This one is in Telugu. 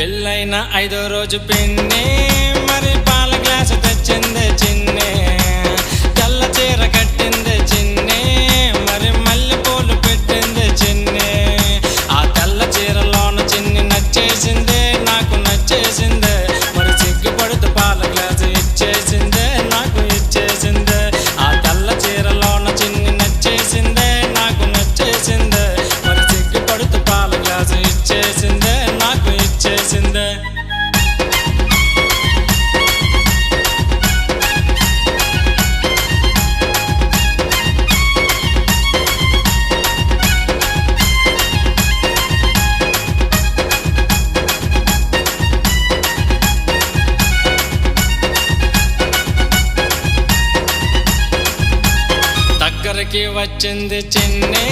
పెళ్ళైన 5వ రోజు పిన్ని మరి పాల గ్లాసు తెచ్చింది చిన్ని, తెల్ల చీర కట్టింది చిన్ని, మరి మల్లె పూలు పెట్టింది చిన్ని. ఆ తెల్ల చీరలోన చిన్ని నచ్చేసిందే, నాకు నచ్చేసిందే, మరి సిగ్గుపడుతూ పాల గ్లాసు ఇచ్చేసిందే, నాకు ఇచ్చేసిందే. ఆ తెల్ల చీరలోన చిన్ని నచ్చేసిందే, నాకు నచ్చేసిందే, మరి సిగ్గుపడుతూ పాల గ్లాసు ఇచ్చేసిందే, నాకు ఇచ్చేసిందే. దగ్గరికి వచ్చింది చిన్ని,